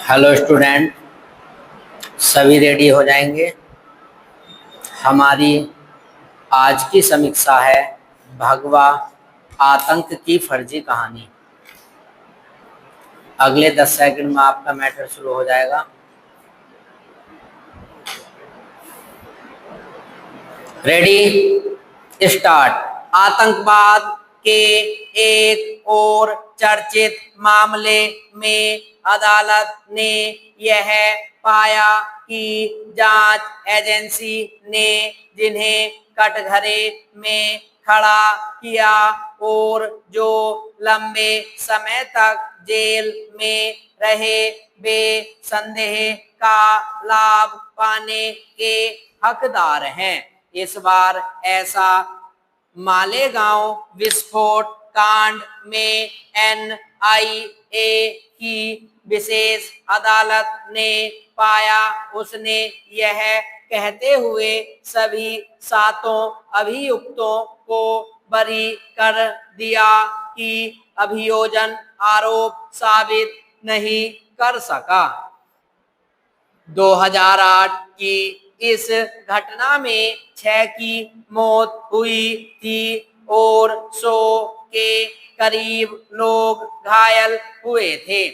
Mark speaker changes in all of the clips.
Speaker 1: Hello student, सभी ready हो जाएंगे। हमारी आज की समीक्षा है भगवा आतंक की फर्जी कहानी। अगले 10 सेकंड में आपका मैटर शुरू हो जाएगा। Ready start. आतंकवाद के एक और चर्चित मामले में अदालत ने यह पाया कि जांच एजेंसी ने जिन्हें कटघरे में खड़ा किया और जो लंबे समय तक जेल में रहे, वे संदेह का लाभ पाने के हकदार हैं। इस बार ऐसा मालेगांव विस्फोट कांड में एनआईए की विशेष अदालत ने पाया। उसने यह कहते हुए सभी 7 अभियुक्तों को बरी कर दिया कि अभियोजन आरोप साबित नहीं कर सका। 2008 की इस घटना में 6 की मौत हुई थी और 100 के करीब लोग घायल हुए थे।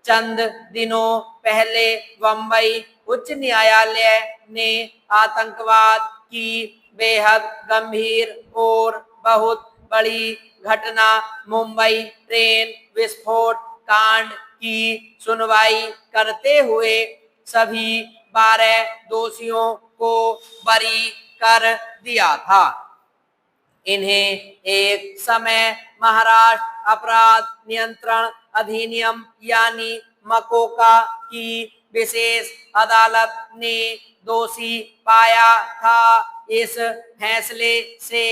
Speaker 1: चंद दिनों पहले बंबई उच्च न्यायालय ने आतंकवाद की बेहद गंभीर और बहुत बड़ी घटना मुंबई ट्रेन विस्फोट कांड की सुनवाई करते हुए सभी 12 दोषियों को बरी कर दिया था। इन्हें एक समय महाराष्ट्र अपराध नियंत्रण अधिनियम यानी मकोका की विशेष अदालत ने दोषी पाया था। इस फैसले से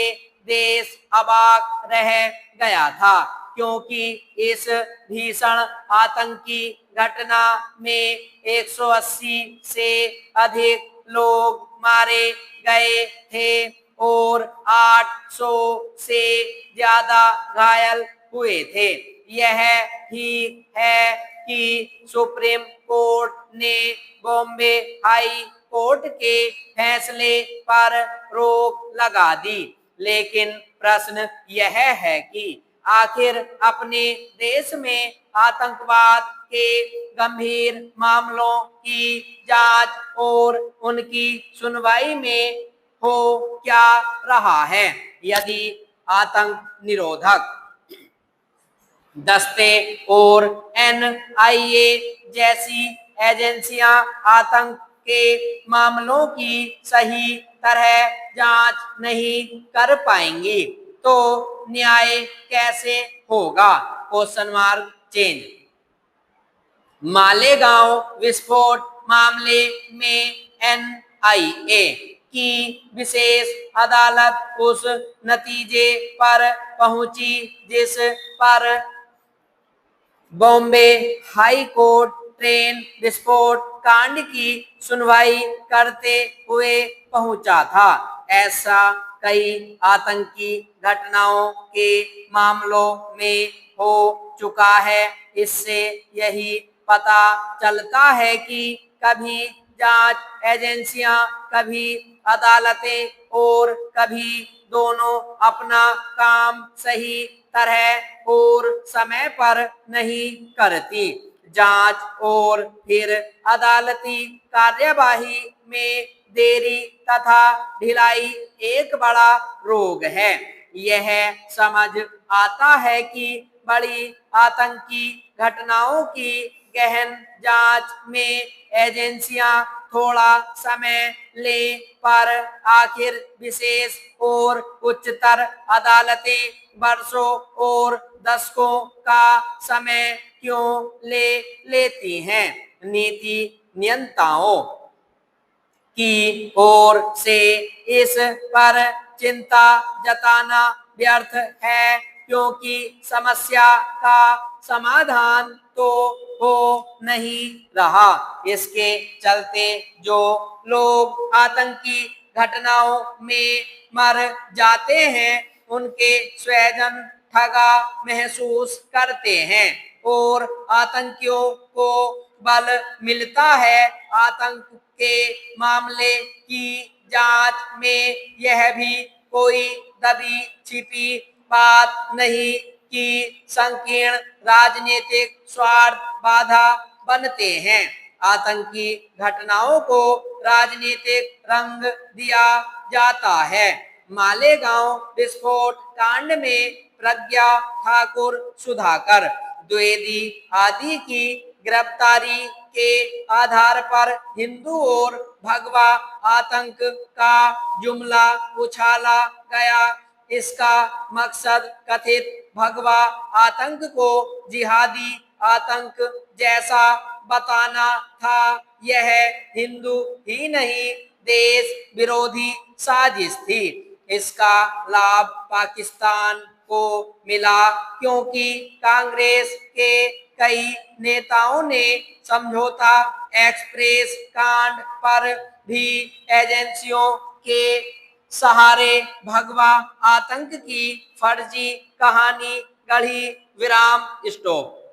Speaker 1: देश अवाक रह गया था, क्योंकि इस भीषण आतंकी घटना में 180 से अधिक लोग मारे गए थे और 800 से ज्यादा घायल हुए थे। यह ठीक है कि सुप्रीम कोर्ट ने बॉम्बे हाई कोर्ट के फैसले पर रोक लगा दी, लेकिन प्रश्न यह है कि आखिर अपने देश में आतंकवाद के गंभीर मामलों की जांच और उनकी सुनवाई में हो क्या रहा है। यदि आतंक निरोधक दस्ते और एनआईए जैसी एजेंसियां आतंक के मामलों की सही तरह जांच नहीं कर पाएंगी, तो न्याय कैसे होगा? Question mark change. मालेगांव विस्फोट मामले में एनआईए की विशेष अदालत उस नतीजे पर पहुंची जिस पर बॉम्बे हाई कोर्ट ट्रेन विस्फोट कांड की सुनवाई करते हुए पहुंचा था। ऐसा कई आतंकी घटनाओं के मामलों में हो चुका है। इससे यही पता चलता है कि कभी जांच एजेंसियां, कभी अदालतें और कभी दोनों अपना काम सही तरह और समय पर नहीं करती। जांच और फिर अदालती कार्यवाही में देरी तथा ढिलाई एक बड़ा रोग है। यह समझ आता है कि बड़ी आतंकी घटनाओं की गहन जांच में एजेंसियां थोड़ा समय ले, पर आखिर विशेष और उच्चतर अदालतें वर्षों और दशकों का समय क्यों ले लेती हैं? नीति नियंताओं की ओर से इस पर चिंता जताना व्यर्थ है, क्योंकि समस्या का समाधान तो हो नहीं रहा। इसके चलते जो लोग आतंकी घटनाओं में मर जाते हैं, उनके स्वजन ठगा महसूस करते हैं और आतंकियों को बल मिलता है। आतंक के मामले की जांच में यह भी कोई दबी छिपी बात नहीं कि संकीर्ण राजनीतिक स्वार्थ बाधा बनते हैं। आतंकी घटनाओं को राजनीतिक रंग दिया जाता है। मालेगांव विस्फोट कांड में प्रज्ञा ठाकुर, सुधाकर द्विवेदी आदि की गिरफ्तारी के आधार पर हिंदू और भगवा आतंक का जुमला उछाला गया। इसका मकसद कथित भगवा आतंक को जिहादी आतंक जैसा बताना था। यह हिंदू ही नहीं, देश विरोधी साजिश थी। इसका लाभ पाकिस्तान को मिला क्योंकि कांग्रेस के कई नेताओं ने समझौता एक्सप्रेस कांड पर भी एजेंसियों के सहारे भगवा आतंक की फर्जी कहानी गढ़ी। विराम स्टॉप।